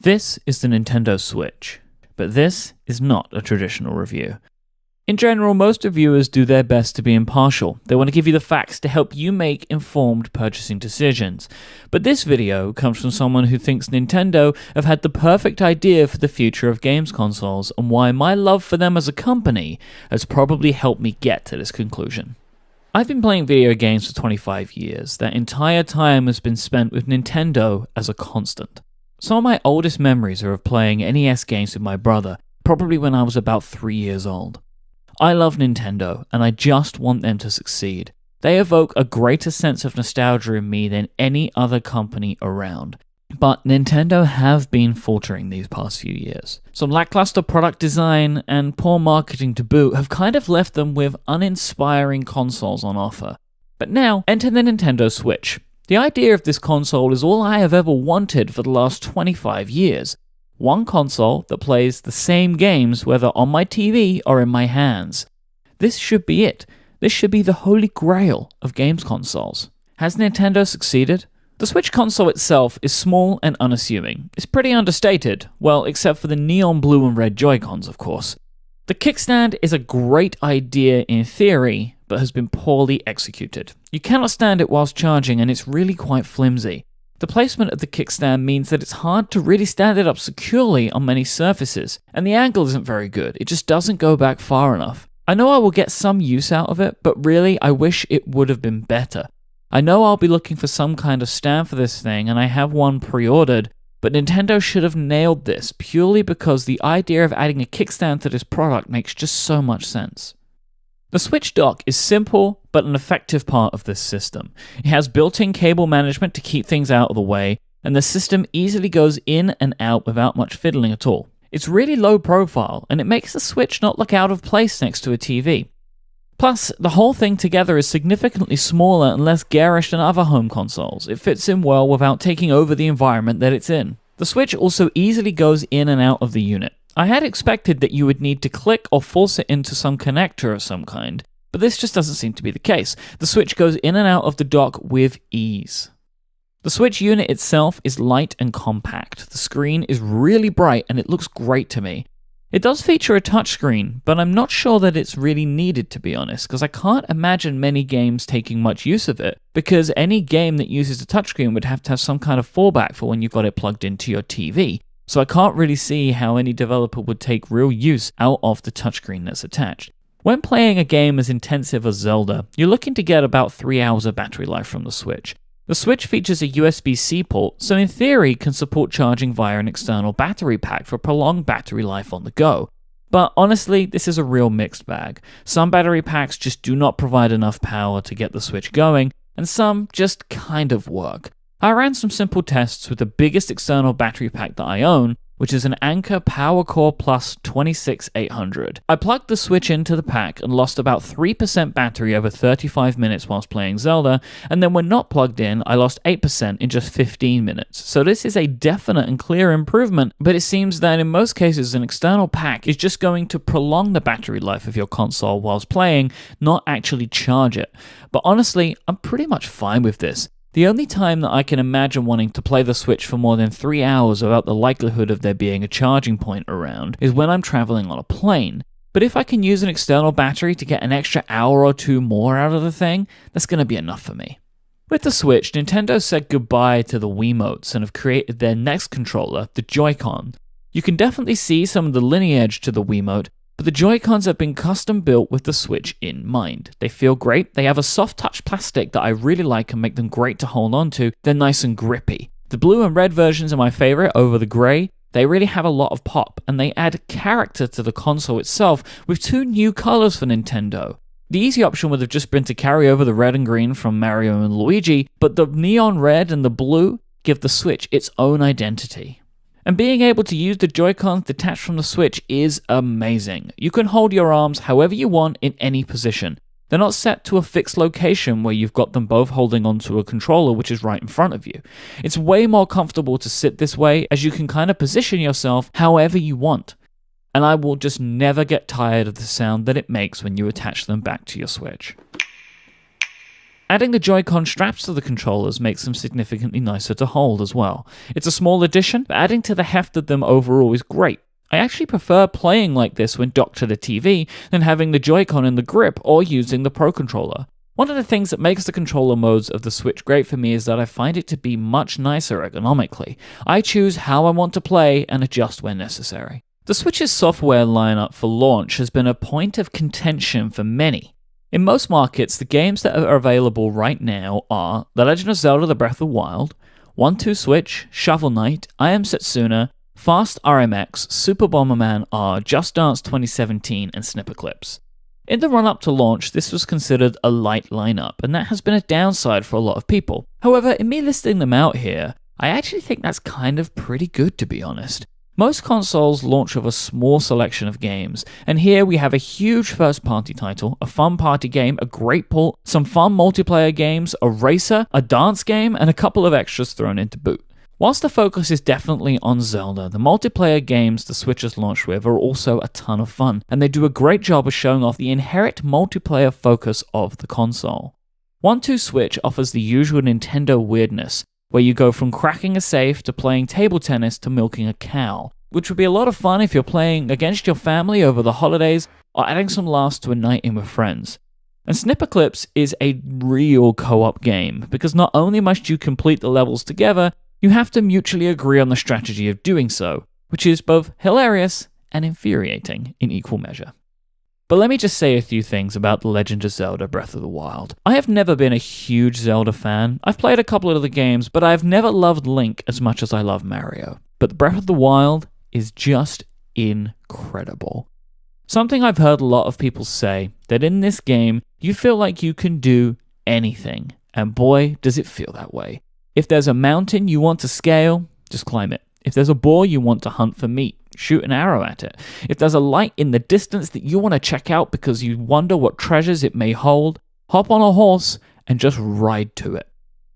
This is the Nintendo Switch, but this is not a traditional review. In general, most reviewers do their best to be impartial. They want to give you the facts to help you make informed purchasing decisions. But this video comes from someone who thinks Nintendo have had the perfect idea for the future of games consoles and why my love for them as a company has probably helped me get to this conclusion. I've been playing video games for 25 years. That entire time has been spent with Nintendo as a constant. Some of my oldest memories are of playing NES games with my brother, probably when I was about 3 years old. I love Nintendo, and I just want them to succeed. They evoke a greater sense of nostalgia in me than any other company around. But Nintendo have been faltering these past few years. Some lackluster product design and poor marketing to boot have kind of left them with uninspiring consoles on offer. But now, enter the Nintendo Switch. The idea of this console is all I have ever wanted for the last 25 years. One console that plays the same games whether on my TV or in my hands. This should be it. This should be the holy grail of games consoles. Has Nintendo succeeded? The Switch console itself is small and unassuming. It's pretty understated, well, except for the neon blue and red Joy-Cons, of course. The kickstand is a great idea in theory, but has been poorly executed. You cannot stand it whilst charging, and it's really quite flimsy. The placement of the kickstand means that it's hard to really stand it up securely on many surfaces, and the angle isn't very good. It just doesn't go back far enough. I know I will get some use out of it, but really I wish it would have been better. I know I'll be looking for some kind of stand for this thing, and I have one pre-ordered, but Nintendo should have nailed this purely because the idea of adding a kickstand to this product makes just so much sense. The Switch dock is simple, but an effective part of this system. It has built-in cable management to keep things out of the way, and the system easily goes in and out without much fiddling at all. It's really low profile, and it makes the Switch not look out of place next to a TV. Plus, the whole thing together is significantly smaller and less garish than other home consoles. It fits in well without taking over the environment that it's in. The Switch also easily goes in and out of the unit. I had expected that you would need to click or force it into some connector of some kind, but this just doesn't seem to be the case. The Switch goes in and out of the dock with ease. The Switch unit itself is light and compact. The screen is really bright and it looks great to me. It does feature a touchscreen, but I'm not sure that it's really needed, to be honest, because I can't imagine many games taking much use of it, because any game that uses a touchscreen would have to have some kind of fallback for when you've got it plugged into your TV. So I can't really see how any developer would take real use out of the touchscreen that's attached. When playing a game as intensive as Zelda, you're looking to get about 3 hours of battery life from the Switch. The Switch features a USB-C port, so in theory can support charging via an external battery pack for prolonged battery life on the go. But honestly, this is a real mixed bag. Some battery packs just do not provide enough power to get the Switch going, and some just kind of work. I ran some simple tests with the biggest external battery pack that I own, which is an Anker PowerCore Plus 26800. I plugged the Switch into the pack and lost about 3% battery over 35 minutes whilst playing Zelda, and then when not plugged in, I lost 8% in just 15 minutes. So this is a definite and clear improvement, but it seems that in most cases an external pack is just going to prolong the battery life of your console whilst playing, not actually charge it. But honestly, I'm pretty much fine with this. The only time that I can imagine wanting to play the Switch for more than 3 hours without the likelihood of there being a charging point around is when I'm traveling on a plane. But if I can use an external battery to get an extra hour or two more out of the thing, that's going to be enough for me. With the Switch, Nintendo said goodbye to the Wiimotes and have created their next controller, the Joy-Con. You can definitely see some of the lineage to the Wiimote, but the Joy-Cons have been custom built with the Switch in mind. They feel great, they have a soft touch plastic that I really like and make them great to hold on to, they're nice and grippy. The blue and red versions are my favorite over the grey. They really have a lot of pop, and they add character to the console itself with 2 new colors for Nintendo. The easy option would have just been to carry over the red and green from Mario and Luigi, but the neon red and the blue give the Switch its own identity. And being able to use the Joy-Cons detached from the Switch is amazing. You can hold your arms however you want in any position. They're not set to a fixed location where you've got them both holding onto a controller which is right in front of you. It's way more comfortable to sit this way as you can kind of position yourself however you want. And I will just never get tired of the sound that it makes when you attach them back to your Switch. Adding the Joy-Con straps to the controllers makes them significantly nicer to hold as well. It's a small addition, but adding to the heft of them overall is great. I actually prefer playing like this when docked to the TV than having the Joy-Con in the grip or using the Pro Controller. One of the things that makes the controller modes of the Switch great for me is that I find it to be much nicer ergonomically. I choose how I want to play and adjust when necessary. The Switch's software lineup for launch has been a point of contention for many. In most markets, the games that are available right now are The Legend of Zelda: Breath of the Wild, 1-2 Switch, Shovel Knight, I Am Setsuna, Fast RMX, Super Bomberman R, Just Dance 2017, and Snipperclips. In the run-up to launch, this was considered a light lineup, and that has been a downside for a lot of people. However, in me listing them out here, I actually think that's kind of pretty good, to be honest. Most consoles launch with a small selection of games, and here we have a huge first-party title, a fun party game, a great port, some fun multiplayer games, a racer, a dance game, and a couple of extras thrown in to boot. Whilst the focus is definitely on Zelda, the multiplayer games the Switch has launched with are also a ton of fun, and they do a great job of showing off the inherent multiplayer focus of the console. 1-2 Switch offers the usual Nintendo weirdness, where you go from cracking a safe to playing table tennis to milking a cow, which would be a lot of fun if you're playing against your family over the holidays or adding some laughs to a night in with friends. And Snipperclips is a real co-op game, because not only must you complete the levels together, you have to mutually agree on the strategy of doing so, which is both hilarious and infuriating in equal measure. But let me just say a few things about The Legend of Zelda: Breath of the Wild. I have never been a huge Zelda fan. I've played a couple of the games, but I've never loved Link as much as I love Mario. But Breath of the Wild is just incredible. Something I've heard a lot of people say, that in this game, you feel like you can do anything. And boy, does it feel that way. If there's a mountain you want to scale, just climb it. If there's a boar you want to hunt for meat, shoot an arrow at it. If there's a light in the distance that you want to check out because you wonder what treasures it may hold, hop on a horse and just ride to it.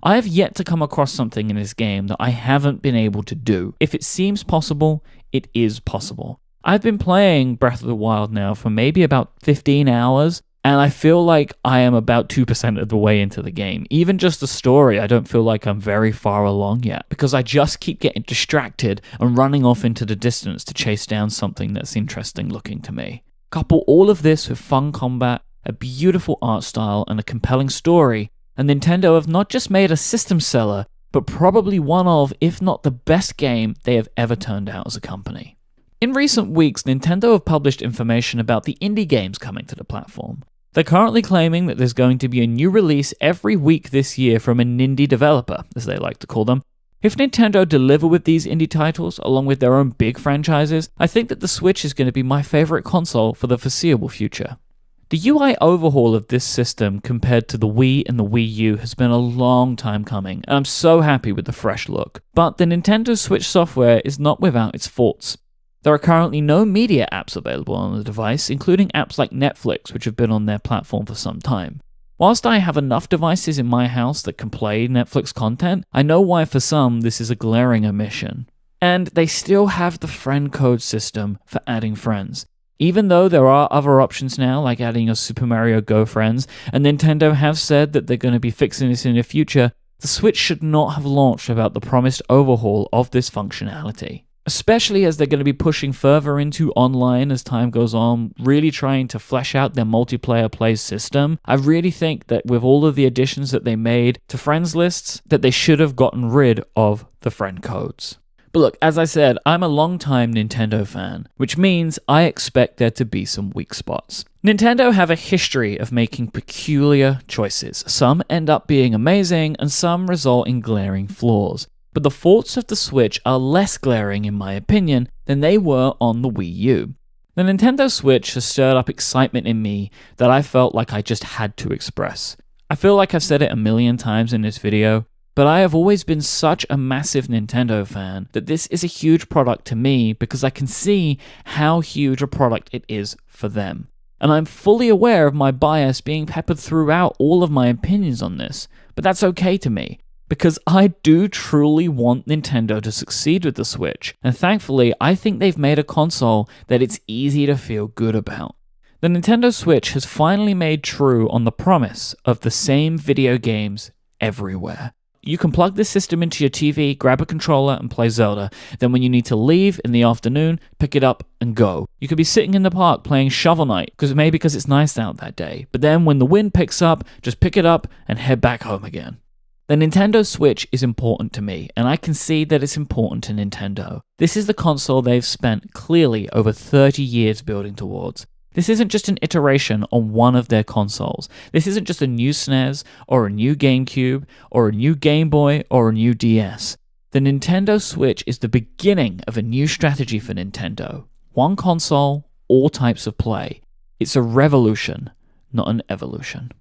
I have yet to come across something in this game that I haven't been able to do. If it seems possible, it is possible. I've been playing Breath of the Wild now for maybe about 15 hours, and I feel like I am about 2% of the way into the game. Even just the story, I don't feel like I'm very far along yet, because I just keep getting distracted and running off into the distance to chase down something that's interesting looking to me. Couple all of this with fun combat, a beautiful art style, and a compelling story, and Nintendo have not just made a system seller, but probably one of, if not the best game they have ever turned out as a company. In recent weeks, Nintendo have published information about the indie games coming to the platform. They're currently claiming that there's going to be a new release every week this year from an indie developer, as they like to call them. If Nintendo deliver with these indie titles, along with their own big franchises, I think that the Switch is going to be my favorite console for the foreseeable future. The UI overhaul of this system compared to the Wii and the Wii U has been a long time coming, and I'm so happy with the fresh look. But the Nintendo Switch software is not without its faults. There are currently no media apps available on the device, including apps like Netflix, which have been on their platform for some time. Whilst I have enough devices in my house that can play Netflix content, I know why for some this is a glaring omission. And they still have the friend code system for adding friends. Even though there are other options now, like adding your Super Mario Go friends, and Nintendo have said that they're going to be fixing this in the future, the Switch should not have launched without the promised overhaul of this functionality. Especially as they're going to be pushing further into online as time goes on, really trying to flesh out their multiplayer play system. I really think that with all of the additions that they made to friends lists, that they should have gotten rid of the friend codes. But look, as I said, I'm a long-time Nintendo fan, which means I expect there to be some weak spots. Nintendo have a history of making peculiar choices. Some end up being amazing, and some result in glaring flaws. But the faults of the Switch are less glaring, in my opinion, than they were on the Wii U. The Nintendo Switch has stirred up excitement in me that I felt like I just had to express. I feel like I've said it a million times in this video, but I have always been such a massive Nintendo fan that this is a huge product to me because I can see how huge a product it is for them. And I'm fully aware of my bias being peppered throughout all of my opinions on this, but that's okay to me. Because I do truly want Nintendo to succeed with the Switch, and thankfully I think they've made a console that it's easy to feel good about. The Nintendo Switch has finally made true on the promise of the same video games everywhere. You can plug this system into your TV, grab a controller, and play Zelda. Then when you need to leave in the afternoon, pick it up and go. You could be sitting in the park playing Shovel Knight, because it's nice out that day. But then when the wind picks up, just pick it up and head back home again. The Nintendo Switch is important to me, and I can see that it's important to Nintendo. This is the console they've spent clearly over 30 years building towards. This isn't just an iteration on one of their consoles. This isn't just a new SNES, or a new GameCube, or a new Game Boy, or a new DS. The Nintendo Switch is the beginning of a new strategy for Nintendo. One console, all types of play. It's a revolution, not an evolution.